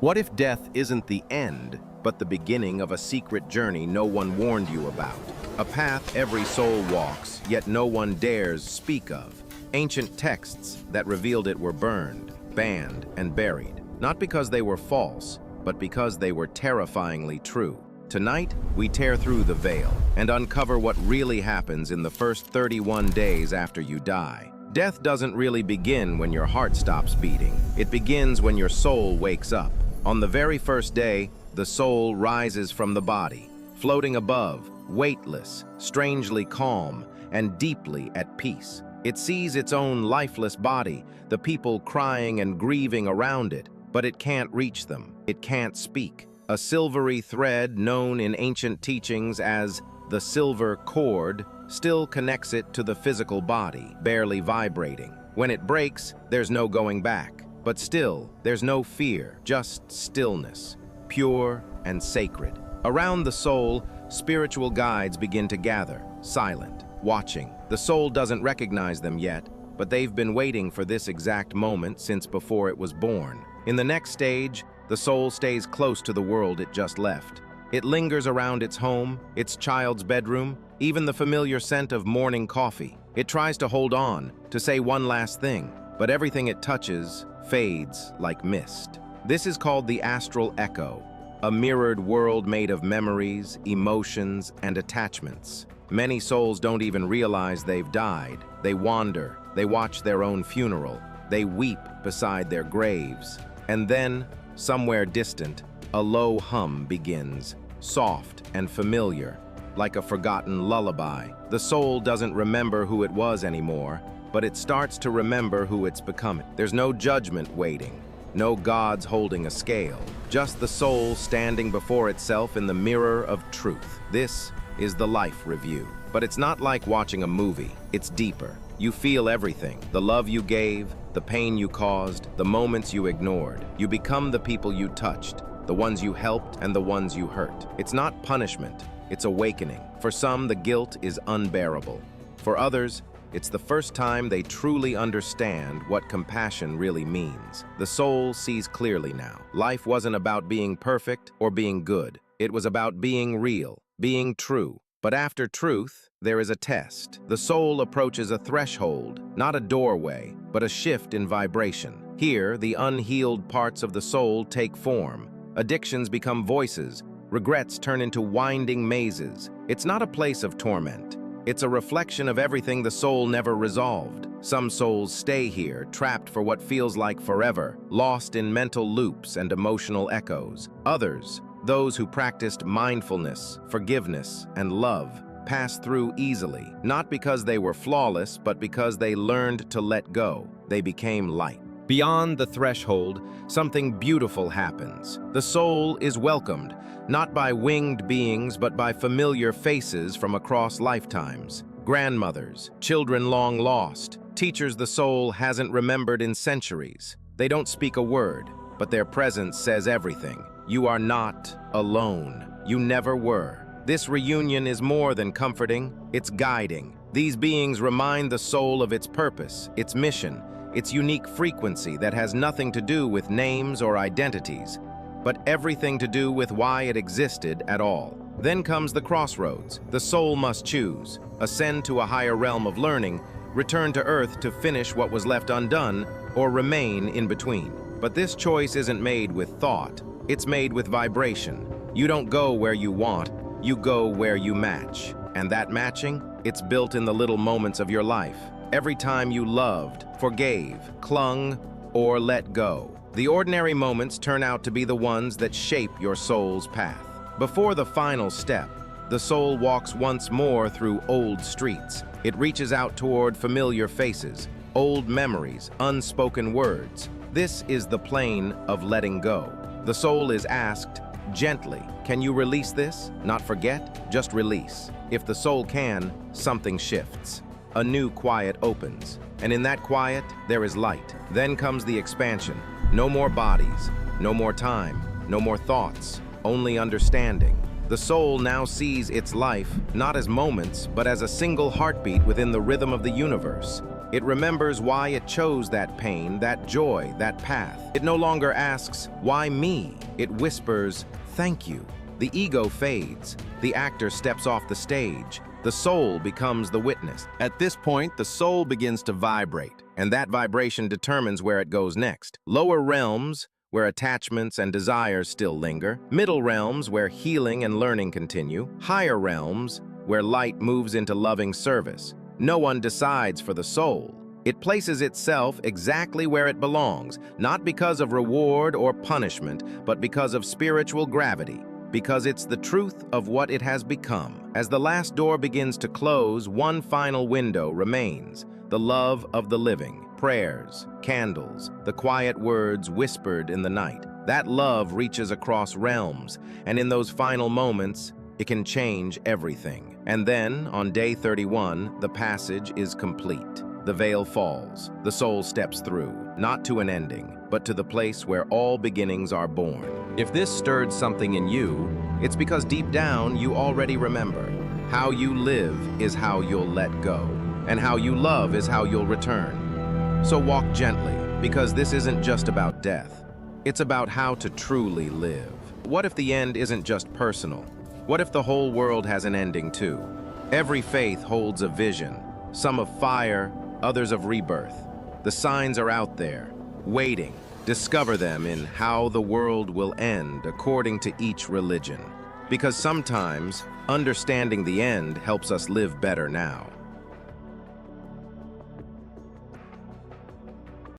What if death isn't the end, but the beginning of a secret journey no one warned you about? A path every soul walks, yet no one dares speak of. Ancient texts that revealed it were burned, banned, and buried, not because they were false, but because they were terrifyingly true. Tonight, we tear through the veil and uncover what really happens in the first 31 days after you die. Death doesn't really begin when your heart stops beating. It begins when your soul wakes up. On the very first day, the soul rises from the body, floating above, weightless, strangely calm, and deeply at peace. It sees its own lifeless body, the people crying and grieving around it, but it can't reach them. It can't speak. A silvery thread known in ancient teachings as the silver cord still connects it to the physical body, barely vibrating. When it breaks, there's no going back. But still, there's no fear, just stillness, pure and sacred. Around the soul, spiritual guides begin to gather, silent, watching. The soul doesn't recognize them yet, but they've been waiting for this exact moment since before it was born. In the next stage, the soul stays close to the world it just left. It lingers around its home, its child's bedroom, even the familiar scent of morning coffee. It tries to hold on, to say one last thing, but everything it touches fades like mist. This is called the astral echo, a mirrored world made of memories, emotions, and attachments. Many souls don't even realize they've died. They wander, they watch their own funeral, they weep beside their graves. And then, somewhere distant, a low hum begins, soft and familiar, like a forgotten lullaby. The soul doesn't remember who it was anymore, but it starts to remember who it's becoming. There's no judgment waiting, no gods holding a scale, just the soul standing before itself in the mirror of truth. This is the life review. But it's not like watching a movie, it's deeper. You feel everything, the love you gave, the pain you caused, the moments you ignored. You become the people you touched, the ones you helped and the ones you hurt. It's not punishment, it's awakening. For some, the guilt is unbearable. For others, it's the first time they truly understand what compassion really means. The soul sees clearly now. Life wasn't about being perfect or being good. It was about being real, being true. But after truth, there is a test. The soul approaches a threshold, not a doorway, but a shift in vibration. Here, the unhealed parts of the soul take form. Addictions become voices. Regrets turn into winding mazes. It's not a place of torment. It's a reflection of everything the soul never resolved. Some souls stay here, trapped for what feels like forever, lost in mental loops and emotional echoes. Others, those who practiced mindfulness, forgiveness, and love, pass through easily, not because they were flawless, but because they learned to let go. They became light. Beyond the threshold, something beautiful happens. The soul is welcomed, not by winged beings, but by familiar faces from across lifetimes. Grandmothers, children long lost, teachers the soul hasn't remembered in centuries. They don't speak a word, but their presence says everything. You are not alone. You never were. This reunion is more than comforting, it's guiding. These beings remind the soul of its purpose, its mission, its unique frequency that has nothing to do with names or identities, but everything to do with why it existed at all. Then comes the crossroads. The soul must choose, ascend to a higher realm of learning, return to Earth to finish what was left undone, or remain in between. But this choice isn't made with thought, it's made with vibration. You don't go where you want, you go where you match. And that matching, it's built in the little moments of your life. Every time you loved, forgave, clung, or let go. The ordinary moments turn out to be the ones that shape your soul's path. Before the final step, the soul walks once more through old streets. It reaches out toward familiar faces, old memories, unspoken words. This is the plane of letting go. The soul is asked, gently, can you release this? Not forget, just release. If the soul can, something shifts. A new quiet opens, and in that quiet, there is light. Then comes the expansion. No more bodies, no more time, no more thoughts, only understanding. The soul now sees its life not as moments, but as a single heartbeat within the rhythm of the universe. It remembers why it chose that pain, that joy, that path. It no longer asks, "Why me?" It whispers, "Thank you." The ego fades. The actor steps off the stage. The soul becomes the witness. At this point, the soul begins to vibrate, and that vibration determines where it goes next. Lower realms, where attachments and desires still linger. Middle realms, where healing and learning continue. Higher realms, where light moves into loving service. No one decides for the soul. It places itself exactly where it belongs, not because of reward or punishment, but because of spiritual gravity, because it's the truth of what it has become. As the last door begins to close, one final window remains, the love of the living. Prayers, candles, the quiet words whispered in the night. That love reaches across realms, and in those final moments, it can change everything. And then, on day 31, the passage is complete. The veil falls. The soul steps through, not to an ending, but to the place where all beginnings are born. If this stirred something in you, it's because deep down you already remember. How you live is how you'll let go, and how you love is how you'll return. So walk gently, because this isn't just about death. It's about how to truly live. What if the end isn't just personal? What if the whole world has an ending too? Every faith holds a vision, some of fire, others of rebirth. The signs are out there, waiting. Discover them in How the World Will End according to each religion. Because sometimes, understanding the end helps us live better now.